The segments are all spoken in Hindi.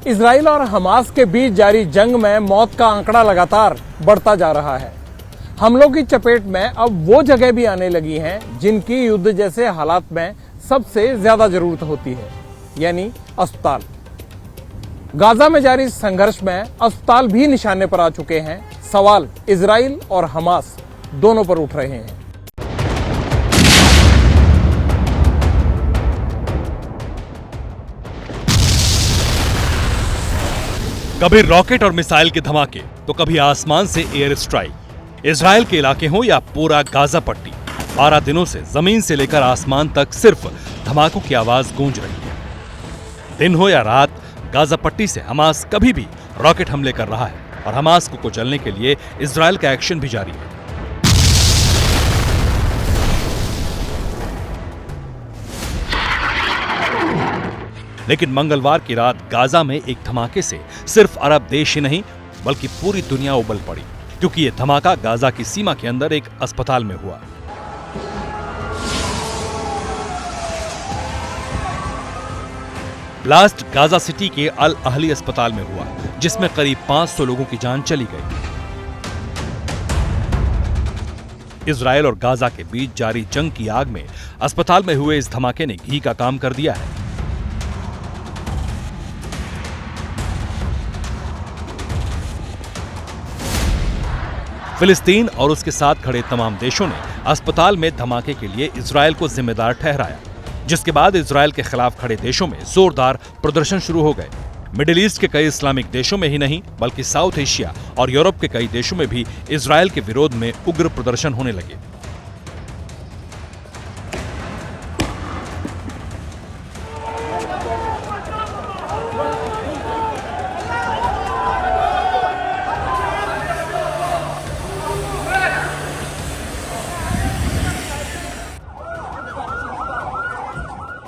इजराइल और हमास के बीच जारी जंग में मौत का आंकड़ा लगातार बढ़ता जा रहा है। हमलों की चपेट में अब वो जगह भी आने लगी हैं जिनकी युद्ध जैसे हालात में सबसे ज्यादा जरूरत होती है, यानी अस्पताल। गाजा में जारी संघर्ष में अस्पताल भी निशाने पर आ चुके हैं। सवाल इजराइल और हमास दोनों पर उठ रहे हैं। कभी रॉकेट और मिसाइल के धमाके तो कभी आसमान से एयर स्ट्राइक। इजराइल के इलाके हो या पूरा गाजा पट्टी, 12 दिनों से जमीन से लेकर आसमान तक सिर्फ धमाकों की आवाज गूंज रही है। दिन हो या रात, गाजा पट्टी से हमास कभी भी रॉकेट हमले कर रहा है और हमास को कुचलने के लिए इजराइल का एक्शन भी जारी है। लेकिन मंगलवार की रात गाजा में एक धमाके से सिर्फ अरब देश ही नहीं बल्कि पूरी दुनिया उबल पड़ी, क्योंकि यह धमाका गाजा की सीमा के अंदर एक अस्पताल में हुआ। ब्लास्ट गाजा सिटी के अल अहली अस्पताल में हुआ, जिसमें करीब 500 लोगों की जान चली गई। इजराइल और गाजा के बीच जारी जंग की आग में अस्पताल में हुए इस धमाके ने घी का काम कर दिया है। फिलिस्तीन और उसके साथ खड़े तमाम देशों ने अस्पताल में धमाके के लिए इजराइल को जिम्मेदार ठहराया, जिसके बाद इजराइल के खिलाफ खड़े देशों में जोरदार प्रदर्शन शुरू हो गए। मिडिल ईस्ट के कई इस्लामिक देशों में ही नहीं बल्कि साउथ एशिया और यूरोप के कई देशों में भी इजराइल के विरोध में उग्र प्रदर्शन होने लगे।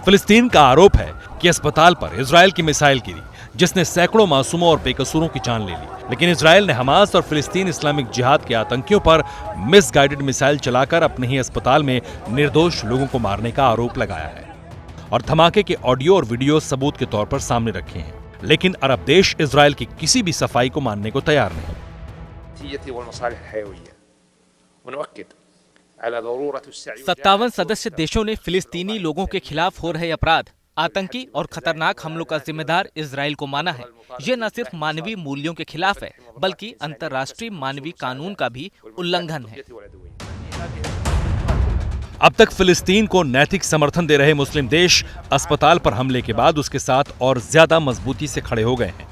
फिलिस्तीन का आरोप है कि अस्पताल पर इजराइल की मिसाइल गिरी, जिसने सैकड़ों मासूमों और बेकसूरों की जान ले ली। लेकिन इजराइल ने हमास और फिलिस्तीन इस्लामिक जिहाद के आतंकियों पर मिसगाइडेड मिसाइल चलाकर अपने ही अस्पताल में निर्दोष लोगों को मारने का आरोप लगाया है और धमाके के ऑडियो और वीडियो सबूत के तौर पर सामने रखे हैं। लेकिन अरब देश इजराइल की किसी भी सफाई को मानने को तैयार नहीं। 57 सदस्य देशों ने फिलिस्तीनी लोगों के खिलाफ हो रहे अपराध, आतंकी और खतरनाक हमलों का जिम्मेदार इजराइल को माना है। ये न सिर्फ मानवीय मूल्यों के खिलाफ है बल्कि अंतर्राष्ट्रीय मानवीय कानून का भी उल्लंघन है। अब तक फिलिस्तीन को नैतिक समर्थन दे रहे मुस्लिम देश अस्पताल पर हमले के बाद उसके साथ और ज्यादा मजबूती से खड़े हो गए हैं,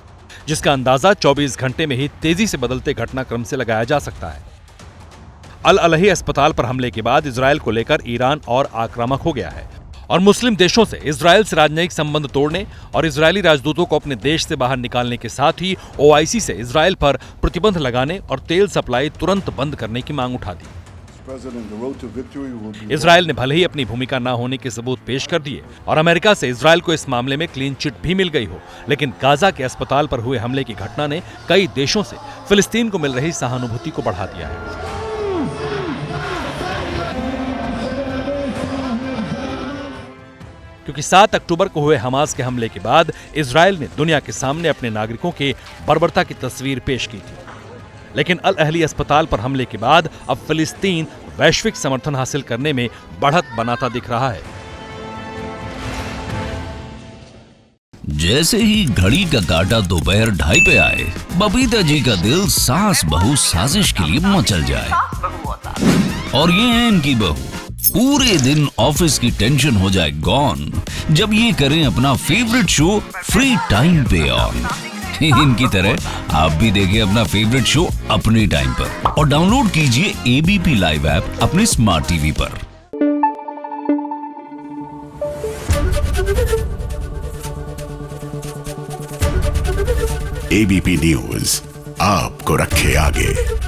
जिसका अंदाजा 24 घंटे में ही तेजी से बदलते घटनाक्रम से लगाया जा सकता है। अल अहली अस्पताल पर हमले के बाद इजराइल को लेकर ईरान और आक्रामक हो गया है और मुस्लिम देशों से इजराइल से राजनयिक संबंध तोड़ने और इजरायली राजदूतों को अपने देश से बाहर निकालने के साथ ही ओआईसी से इजराइल पर प्रतिबंध लगाने और तेल सप्लाई तुरंत बंद करने की मांग उठा दी। इजराइल ने भले ही अपनी भूमिका न होने के सबूत पेश कर दिए और अमेरिका से इजराइल को इस मामले में क्लीन चिट भी मिल गई हो, लेकिन गाजा के अस्पताल पर हुए हमले की घटना ने कई देशों से फिलिस्तीन को मिल रही सहानुभूति को बढ़ा दिया है। क्योंकि 7 अक्टूबर को हुए हमास के हमले के बाद इजराइल ने दुनिया के सामने अपने नागरिकों के बर्बरता की तस्वीर पेश की थी। लेकिन अल अहली अस्पताल पर हमले के बाद अब फिलिस्तीन वैश्विक समर्थन हासिल करने में बढ़त बनाता दिख रहा है। जैसे ही घड़ी का काटा दोपहर 2:30 पे आए, बबीता जी का दिल सास बहू साजिश के लिए मचल जाए। और ये है इनकी बहू, पूरे दिन ऑफिस की टेंशन हो जाए गॉन जब ये करें अपना फेवरेट शो फ्री टाइम पे ऑन। इनकी तरह आप भी देखिए अपना फेवरेट शो अपने टाइम पर और डाउनलोड कीजिए एबीपी लाइव ऐप अपने स्मार्ट टीवी पर। एबीपी न्यूज आपको रखे आगे।